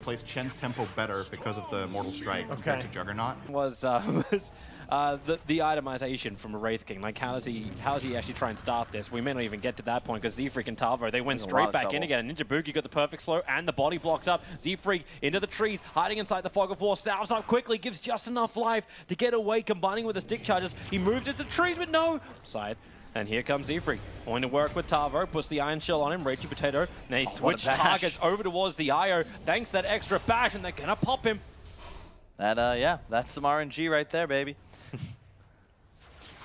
plays Chen's tempo better because of the Mortal Strike compared to Juggernaut. Was the itemization from a Wraith King. Like, how does he actually try and start this? We may not even get to that point because Z-Freak and Tavo, they went straight back in again. Ninja Boogie got the perfect slow and the body blocks up. Z-Freak into the trees, hiding inside the fog of war, salves up quickly, gives just enough life to get away, combining with the stick charges. He moves into the trees, but no side. And here comes Z-Freak, going to work with Tavo, puts the Iron Shell on him, Ragey Potato. Now he switched targets over towards the IO, thanks to that extra bash, and they're gonna pop him. That, yeah, that's some RNG right there, baby.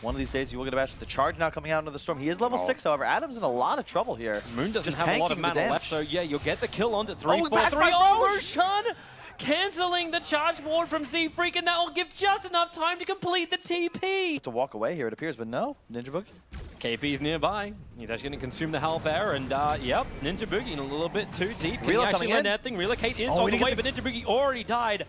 One of these days you will get a bash with the charge now coming out into the storm. He is level 6, however. Adam's in a lot of trouble here. Moon doesn't Just have a lot of mana left, so yeah, you'll get the kill onto 3-4-3. Oh, Roshan! Cancelling the charge forward from Z-Freak, and that will give just enough time to complete the TP. To walk away here, it appears, but no. Ninja Boogie. KP's nearby. He's actually going to consume the Hell Bear, and yep, Ninja Boogie in a little bit too deep. Can he actually land that thing? Relocate is on the way, but Ninja Boogie already died.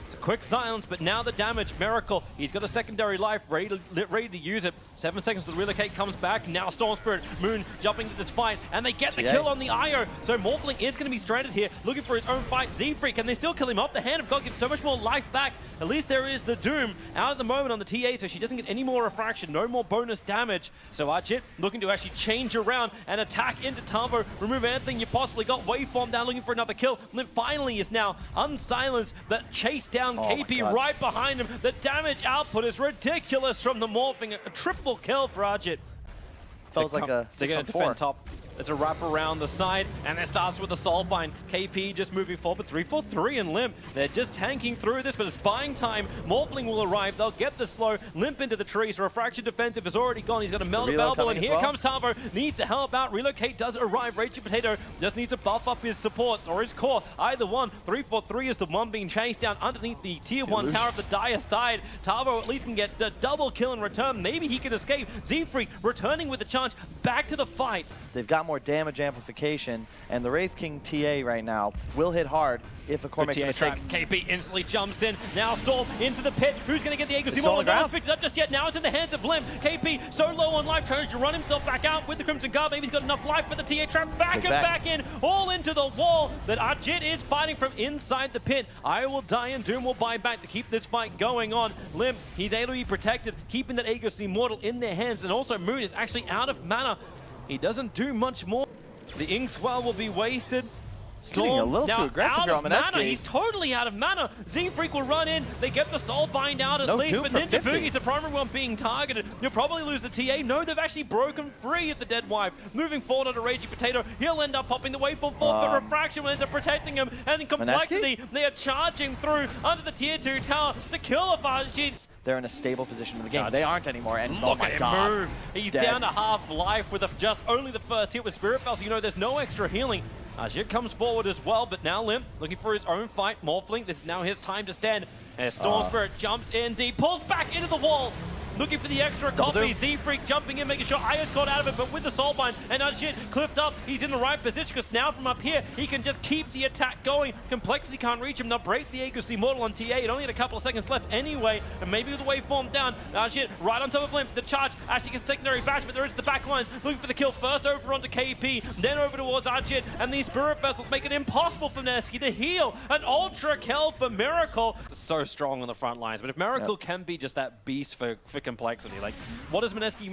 It's a quick silence, but now the damage. Miracle, he's got a secondary life, ready to use it. 7 seconds till the relocate comes back. Now Storm Spirit, Moon jumping into this fight, and they get the kill on the IO. So Morphling is going to be stranded here, looking for his own fight. Z-Freak, can they still kill him off? The Hand of God gives so much more life back. At least there is the Doom out at the moment on the TA, so she doesn't get any more refraction, no more bonus damage. So Archit looking to actually change around and attack into Tavo, remove anything you possibly got. Waveform down, looking for another kill. And then finally is now unsilenced, but chased down KP right behind him. The damage output is ridiculous from the Morphing. A triple kill for Archit. Feels like a 6-on-4. Top. It's a wrap around the side, and it starts with the Soulbind. KP just moving forward, but 3-4-3 and Limp. They're just tanking through this, but it's buying time. Morphling will arrive. They'll get the slow. Limp into the trees. Refraction defensive is already gone. He's got a melt available, and here comes Tavo. Needs to help out. Relocate does arrive. Ragey Potato just needs to buff up his supports or his core. Either one. 3-4-3 is the one being chased down underneath the tier 1 tower of the Dire side. Tavo at least can get the double kill in return. Maybe he can escape. Z-Freak returning with the charge back to the fight. They've got more damage amplification, and the Wraith King TA right now will hit hard if a core makes a mistake. KP instantly jumps in. Now Storm into the pit. Who's going to get the Eagle? No one's picked it up just yet. Now it's in the hands of Lim. KP so low on life, tries to run himself back out with the Crimson Guard. Maybe he's got enough life, but the TA trap back in, all into the wall that Archit is fighting from inside the pit. I will die and Doom will buy back to keep this fight going on. Lim, he's able to be protected, keeping that Aegis Immortal in their hands, and also Moon is actually out of mana. He doesn't do much more. The Inkswell will be wasted. Storm getting a little too aggressive here on Mineski. He's totally out of mana. Z-Freak will run in. They get the Soulbind out at least, but Ninja Boogie's the primary one being targeted. You'll probably lose the TA. No, they've actually broken free of the Dead Wife. Moving forward on a Ragey Potato. He'll end up popping the waveform forward, but Refraction ends up protecting him. And in Complexity, they are charging through under the tier 2 tower to kill Archit. They're in a stable position in the game. They aren't anymore, and look at him move. He's down to half life with just only the first hit with Spirit Fell, so you know there's no extra healing. Archit comes forward as well, but now Limp looking for his own fight. Morphling, this is now his time to stand. As Storm Spirit jumps in deep, pulls back into the wall. Looking for the extra copy. Z-Freak jumping in, making sure Io's got out of it, but with the Soulbind and Archit clipped up, he's in the right position because now from up here, he can just keep the attack going. Complexity can't reach him. They'll break the Aegis Immortal on TA. It only had a couple of seconds left anyway, and maybe with the waveform down, Archit right on top of Limp. The charge actually gets secondary bash, but they're into the back lines, looking for the kill first over onto KP, then over towards Archit, and these Spirit Vessels make it impossible for Mineski to heal. An Ultra kill for Miracle. So strong on the front lines, but if Miracle can be just that beast for Complexity, like, what is Mineski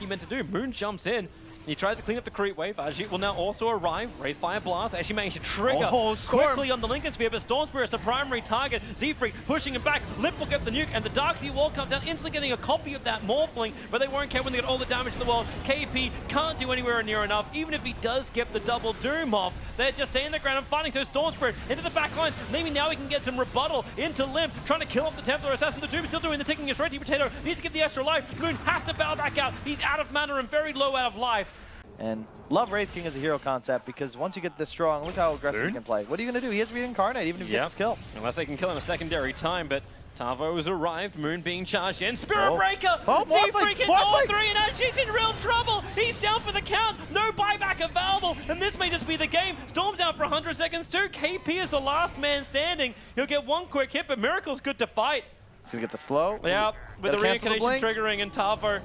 meant to do? Moon jumps in. He tries to clean up the creep wave. Archit will now also arrive. Wraithfire Blast actually managed to trigger quickly on the Lincoln Sphere, but Storm Spirit is the primary target. Z-Freak pushing him back. Lip will get the nuke, and the Dark Sea Wall comes down, instantly getting a copy of that Morphling, but they won't care when they get all the damage in the world. KP can't do anywhere near enough. Even if he does get the double Doom off, they're just staying the ground and fighting. So Storm Spirit into the back lines. Maybe now he can get some rebuttal into Limp, trying to kill off the Templar Assassin. The Doom still doing the ticking. His Ragey Potato needs to get the extra life. Moon has to bow back out. He's out of mana and very low out of life. And love Wraith King as a hero concept, because once you get this strong, look how aggressive he can play. What are you going to do? He has to reincarnate even if he gets his kill. Unless they can kill him a secondary time, but Tavo has arrived, Moon being charged in. Spirit Breaker! Z-Freak hits all three, and Archit's in real trouble! He's down for the count! No buyback available! And this may just be the game. Storm's out for 100 seconds too. KP is the last man standing. He'll get one quick hit, but Miracle's good to fight. He's going to get the slow. Yeah, with the reincarnation triggering, and Tavo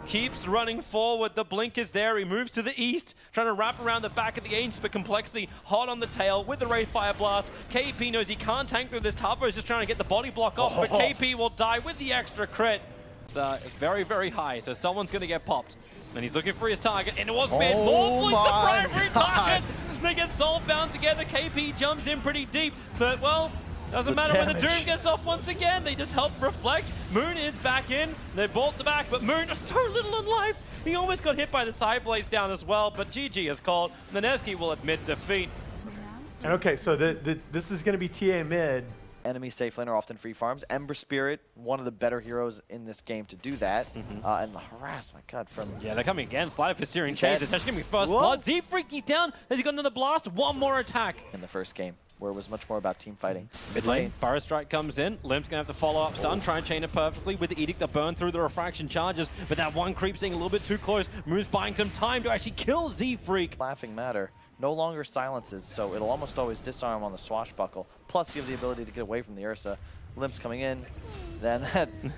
keeps running forward. The blink is there. He moves to the east, trying to wrap around the back of the Ancient, but Complexity hot on the tail with the Wraith Fire Blast. KP knows he can't tank through this. Tavo is just trying to get the body block off, but KP will die with the extra crit. It's very, very high, so someone's going to get popped. And he's looking for his target, and it was mid. Morphling's the primary target. They get soul bound together. KP jumps in pretty deep, but well, doesn't matter when the Doom gets off once again. They just help reflect. Moon is back in. They bought the back, but Moon is so little in life. He almost got hit by the side blades down as well, but GG is called. Mineski will admit defeat. Okay, so this is going to be TA mid. Enemy safe lane are often free farms. Ember Spirit, one of the better heroes in this game to do that. And the harass, my god, from... Yeah, they're coming again. StarLadder for Syrian Chase. It's actually going to be first blood. Z-Freak, he's down. Has he got another blast? One more attack. In the first game, where it was much more about team fighting. Mid lane, Burrow Strike comes in. Limp's going to have to follow up stun, try and chain it perfectly with the Edict to burn through the refraction charges. But that one creep seeing a little bit too close. Moon's buying some time to actually kill Z-Freak. Laughing Matter no longer silences, so it'll almost always disarm on the swashbuckle. Plus, you have the ability to get away from the Ursa. Limp's coming in. Then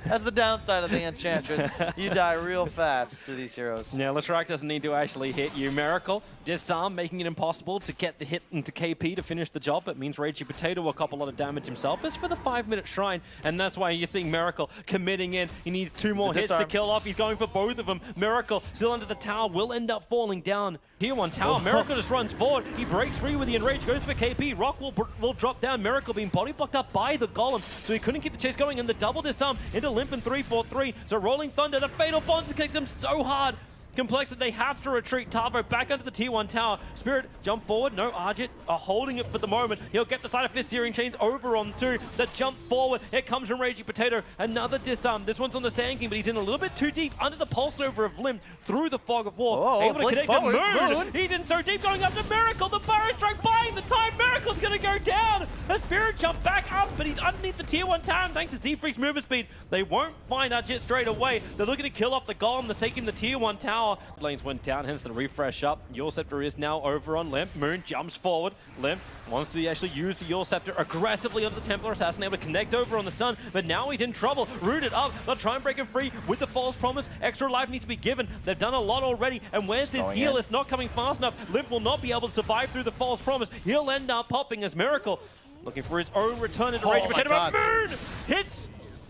that's the downside of the Enchantress. You die real fast to these heroes. Yeah, Leshrac doesn't need to actually hit you. Miracle, disarm, making it impossible to get the hit into KP to finish the job. It means Ragey Potato will cop a lot of damage himself. It's for the 5-minute shrine, and that's why you're seeing Miracle committing in. He needs 2 more hits to kill off. He's going for both of them. Miracle, still under the tower, will end up falling down. Tier 1 tower, Miracle just runs forward. He breaks free with the Enrage, goes for KP. Rock will drop down. Miracle being body blocked up by the Golem, so he couldn't keep the chase going, and the double disarm into Limp and 3-4-3. So Rolling Thunder, the Fatal Bonds kick them so hard. Complexity, they have to retreat. Tavo back onto the Tier 1 tower. Spirit, jump forward. No, Arjit are holding it for the moment. He'll get the side of Fist Searing Chains over on 2. The jump forward. It comes from Ragey Potato. Another disarm. This one's on the Sand King, but he's in a little bit too deep under the pulse over of Limp through the Fog of War. Able to connect forward, Moon. He's in so deep, going after Miracle. The Burrow Strike buying the time. Miracle's going to go down. The Spirit jump back up, but he's underneath the Tier 1 tower. Thanks to Z-Freak's movement speed, they won't find Arjit straight away. They're looking to kill off the Golem. They're taking the Tier 1 tower. Lanes went down, hence the refresh up. Your Scepter is now over on Limp. Moon jumps forward. Limp wants to actually use the Your Scepter aggressively onto the Templar Assassin, able to connect over on the stun, but now he's in trouble. Rooted up. They'll try and break him free with the False Promise. Extra life needs to be given. They've done a lot already, and where's this heal? It's not coming fast enough. Limp will not be able to survive through the False Promise. He'll end up popping as Miracle looking for his own return into Rage Potato, but Moon hits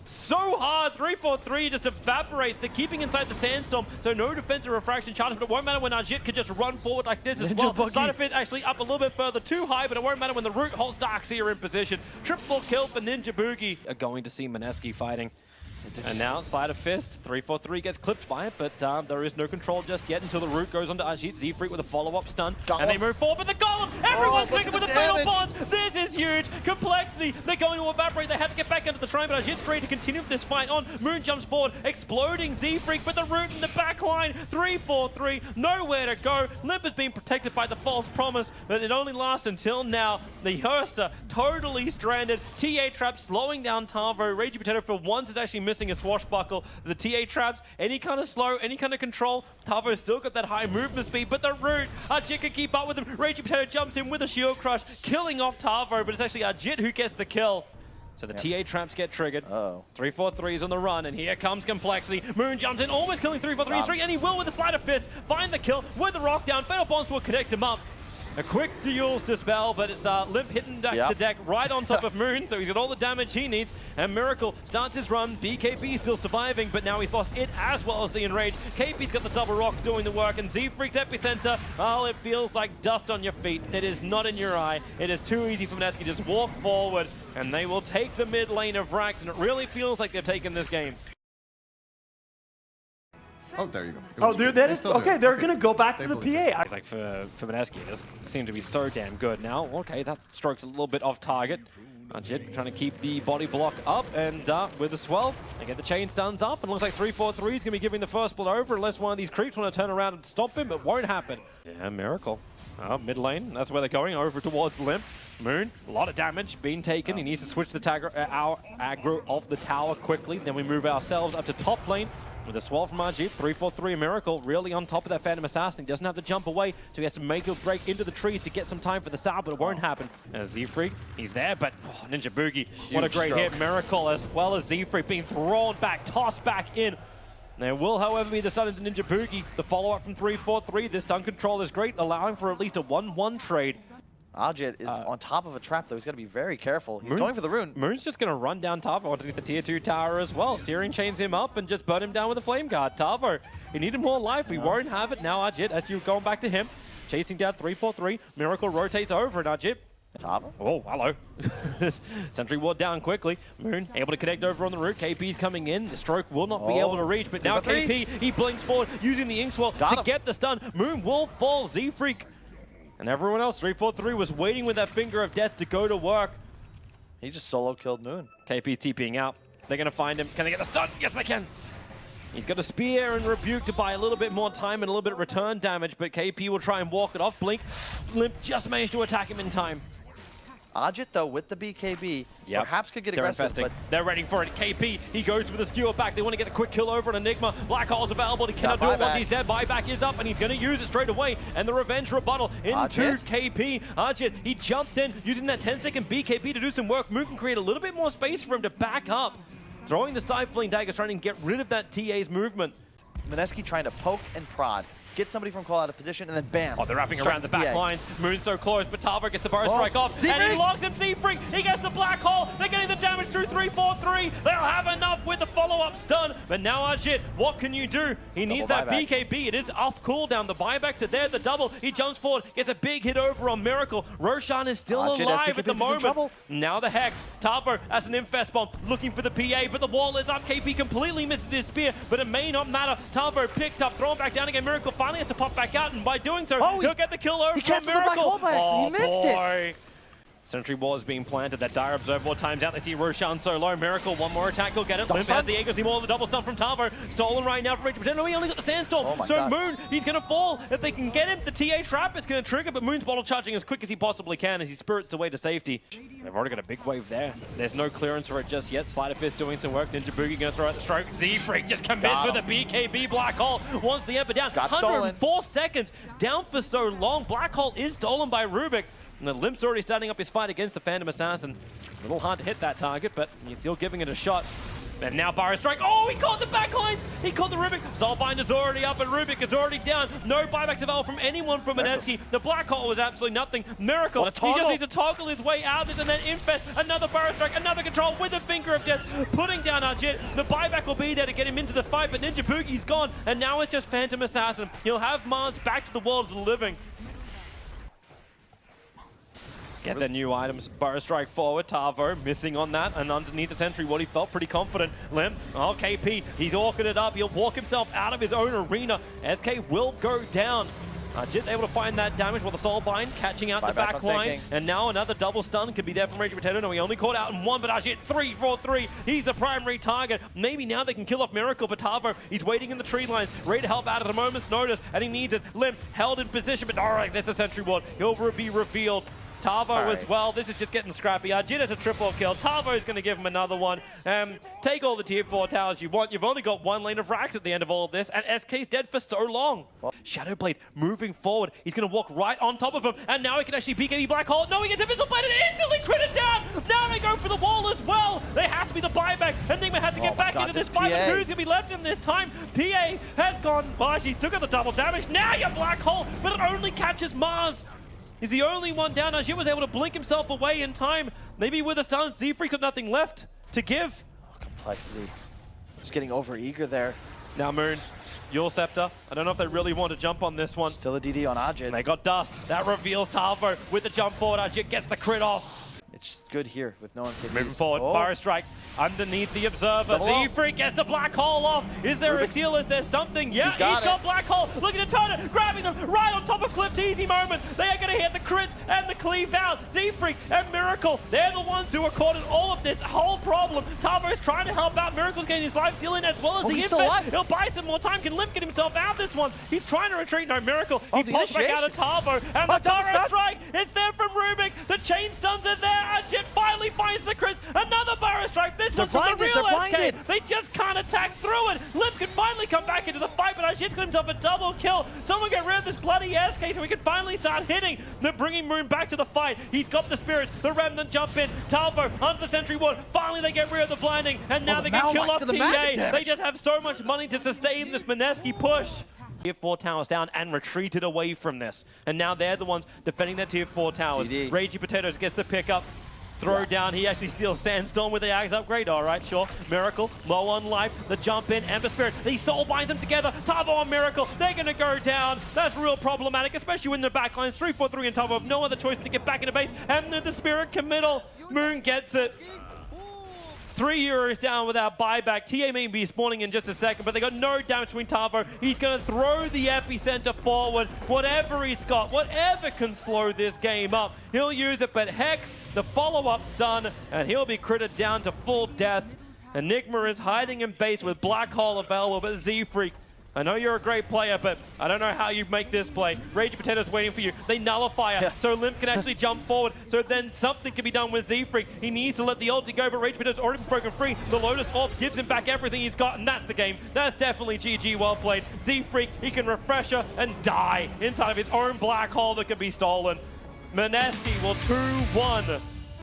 so hard. 3-4-3 just evaporates. They're keeping inside the Sandstorm, so no defensive refraction charges, but it won't matter when Arjit could just run forward like this as well. Side of Fist actually up a little bit further, too high, but it won't matter when the Root holds Darkseer in position. Triple kill for Ninja Boogie. Are going to see Mineski fighting. And now Sleight of Fist, 3-4-3 gets clipped by it, but there is no control just yet until the Root goes onto Arjit. Z-Freak with a follow-up stun, and they move forward, but the Golem, everyone's connected with the Fatal Bonds. This is huge. Complexity, they're going to evaporate. They have to get back into the shrine, but Arjit's ready to continue this fight on. Moon jumps forward, exploding Z-Freak, but the Root in the back line. 3-4-3, nowhere to go. Limp is being protected by the False Promise, but it only lasts until now. The Ursa totally stranded. TA Trap slowing down Tavo. Ragey Potato for once is actually missing a swashbuckle. The TA Traps, any kind of slow, any kind of control. Tavo's still got that high movement speed, but the Root, Arjit can keep up with him. Ragey Potato jumps in with a shield crush, killing off Tavo, but it's actually Arjit who gets the kill. So the TA Traps get triggered. 3-4-3 is on the run, and here comes Complexity. Moon jumps in, almost killing 3-4-3, and he will with a Sleight of Fist find the kill with the rock down. Fatal Bonds will connect him up. A quick Duel's Dispel, but it's Limp hitting the deck right on top of Moon, so he's got all the damage he needs. And Miracle starts his run. BKB still surviving, but now he's lost it as well as the Enrage. KP's got the double rocks doing the work, and Z-Freak's Epicenter, oh, it feels like dust on your feet. It is not in your eye. It is too easy for Mineski. Just walk forward, and they will take the mid lane of Rax, and it really feels like they've taken this game. Oh, there you go. Oh, dude, that is okay. They're gonna go back to the PA. Like for Mineski, this seems to be so damn good now. Okay, that stroke's a little bit off target. Arjit trying to keep the body block up, and with the swell, they get the chain stuns up, and looks like 3-4-3 is going to be giving the first blood over unless one of these creeps want to turn around and stop him. It won't happen. Yeah, Miracle. Mid lane, that's where they're going, over towards Limp. Moon, a lot of damage being taken. He needs to switch the our aggro off the tower quickly. Then we move ourselves up to top lane. With a swell from Arjit, 3-4-3 Miracle, really on top of that Phantom Assassin. He doesn't have to jump away, so he has to make a break into the trees to get some time for the sal, but it won't happen. Z-Freak, he's there, but Ninja Boogie, what a great hit. Miracle as well as Z-Freak being thrown back, tossed back in. There will, however, be the stun into Ninja Boogie. The follow-up from 3-4-3. This stun control is great, allowing for at least a 1-1 trade. Ajit is on top of a trap, though. He's got to be very careful. He's going for the rune. Moon's just going to run down Tavo underneath the tier 2 tower as well. Searing chains him up and just burn him down with a flame guard. Tavo, he needed more life. We won't have it now, Ajit, as you're going back to him. Chasing down 3-4-3. Miracle rotates over and Ajit. Tavo? Oh, hello. Sentry ward down quickly. Moon able to connect over on the route. KP's coming in. The stroke will not be able to reach, but now KP, he blinks forward using the Inkswell to get the stun. Moon will fall. Z-Freak and everyone else, 3-4-3, was waiting with that finger of death to go to work. He just solo killed Moon. KP's TPing out. They're going to find him. Can they get the stun? Yes, they can. He's got a spear and rebuke to buy a little bit more time and a little bit of return damage, but KP will try and walk it off. Blink. Limp just managed to attack him in time. Ajit, though, with the BKB, perhaps could get aggressive, but they're ready for it. KP, he goes for the skewer back. They want to get a quick kill over on Enigma. Black Hole's available. He cannot do it once he's dead. Buyback is up, and he's going to use it straight away. And the revenge rebuttal into KP. Ajit, he jumped in, using that 10-second BKB to do some work. Moon can create a little bit more space for him to back up. Throwing the Stifling Daggers, trying to get rid of that TA's movement. Mineski trying to poke and prod. Get somebody from COL out of position, and then bam. Oh, they're wrapping around the back lines. Moon's so close, but Tavo gets the burst strike off, and he locks him. Z-Freak, he gets the black hole. They're getting the damage through 3-4-3. They'll have enough with the follow-up stun, but now Ajit, what can you do? He needs that BKB. It is off cooldown. The buybacks are there, the double. He jumps forward, gets a big hit over on Miracle. Roshan is still alive at the moment. Now the Hex. Tavo as an Infest Bomb, looking for the PA, but the wall is up. KP completely misses his spear, but it may not matter. Tavo picked up, thrown back down again. Miracle finally has to pop back out, and by doing so, he'll get the kill over from Miracle. He missed it. Sentry wall is being planted. That Dire Observer times out. They see Roshan so low. Miracle, one more attack, he'll get it. Limp has the Aegis, more the double stun from Tavo. Stolen right now from Rachel. No, he only got the Sandstorm. So Moon, he's going to fall. If they can get him, the TA trap is going to trigger, but Moon's bottle charging as quick as he possibly can as he spirits away to safety. They've already got a big wave there. There's no clearance for it just yet. Slider Fist doing some work. Ninja Boogie going to throw out the stroke. Z-Freak just commits with a BKB. Black Hole wants the Ember down. 104 seconds down for so long. Black Hole is stolen by Rubik. And the Limp's already starting up his fight against the Phantom Assassin. A little hard to hit that target, but he's still giving it a shot. And now Burrow Strike. Oh, he caught the backlines! He caught the Rubik. Soulbinder's already up and Rubik is already down. No buybacks available from anyone from Mineski. The Black Hole was absolutely nothing. Miracle, he just needs to toggle his way out of this, and then Infest, another Burrow Strike, another control with a finger of death, putting down Ajit. The buyback will be there to get him into the fight, but Ninja Boogie's gone, and now it's just Phantom Assassin. He'll have Mars back to the world of the living. Get the new items. Burrow Strike forward. Tavo missing on that. And underneath the Sentry Ward, he felt pretty confident. Limp. Oh, KP. He's orking it up. He'll walk himself out of his own arena. SK will go down. Ajit's able to find that damage while the Soulbind catching out the back line. And now another double stun could be there from Rage Potato. No, he only caught out in one, but Ajit 3-4-3. He's the primary target. Maybe now they can kill off Miracle, but Tavo, he's waiting in the tree lines, ready to help out at a moment's notice, and he needs it. Limp held in position, but all right, there's the Sentry Ward. He'll be revealed. Tavo as well. This is just getting scrappy. Ajit has a triple kill. Tavo is going to give him another one. Take all the tier 4 towers you want. You've only got one lane of racks at the end of all of this, and SK's dead for so long. Shadowblade moving forward. He's going to walk right on top of him, and now he can actually BKB Black Hole. No, he gets a missile blade and instantly crit it down. Now they go for the wall as well. There has to be the buyback. Enigma had to get back into this fight, but who's going to be left in this time? PA has gone by. She's still got the double damage. Now you're Black Hole, but it only catches Mars. He's the only one down. Ajit was able to blink himself away in time. Maybe with a stun, Z-Freak's got nothing left to give. Oh, complexity. Just getting over-eager there. Now Moon, your Scepter. I don't know if they really want to jump on this one. Still a DD on Ajit. They got Dust. That reveals Tavo with the jump forward. Ajit gets the crit off. It's good here with no one can moving forward. Burrow Strike underneath the Observer. Z-Freak gets the Black Hole off. Is there a steal? Is there something? Yeah, he's got Black Hole. Looking to turn it, grabbing them right on top of Cliff's easy moment. They are going to hit the crits and the cleave out. Z-Freak and Miracle, they're the ones who are caught in all of this whole problem. Tavo's trying to help out. Miracle's getting his life steal in as well as the Infest. He'll buy some more time. Can Limp get himself out this one? He's trying to retreat. No, Miracle. He pops back out of Tavo. And the Burrow Strike, it's there from Rubik. The chain stuns are there. Ajit finally finds the crits. Another Burrow Strike. This looks like the blinded, real they're SK. blinded. They just can't attack through it. Limp can finally come back into the fight, but Ajit's got himself a double kill. Someone get rid of this bloody SK so we can finally start hitting. They're bringing Moon back to the fight. He's got the spirits. The Remnant jump in. Talvo under the sentry ward. Finally they get rid of the blinding, and now they can kill off TA. They just have so much money to sustain this Mineski push. Tier 4 towers down and retreated away from this. And now they're the ones defending their Tier 4 towers. TD. Ragey Potatoes gets the pickup. Throw down, he actually steals Sandstorm with the Axe upgrade. All right, sure. Miracle, low on life, the jump in, Ember Spirit. The soul binds them together. Tavo and Miracle, they're gonna go down. That's real problematic, especially when the backlines 3-4-3 and Tavo have no other choice but to get back into base. And then the Spirit committal. Moon gets it. 3 heroes down without buyback. TA may be spawning in just a second, but they got no damage between Tavo. He's going to throw the epicenter forward. Whatever he's got, whatever can slow this game up, he'll use it. But Hex, the follow-up stun, and he'll be critted down to full death. Enigma is hiding in base with Black Hole available, but Z-Freak, I know you're a great player, but I don't know how you make this play. Ragey Potato's waiting for you. They nullify it, so Limp can actually jump forward. So then something can be done with Z-Freak. He needs to let the ulti go, but Ragey Potato's already been broken free. The Lotus Orb gives him back everything he's got, and that's the game. That's definitely GG, well played. Z-Freak, he can refresh her and die inside of his own black hole that can be stolen. Mineski will 2-1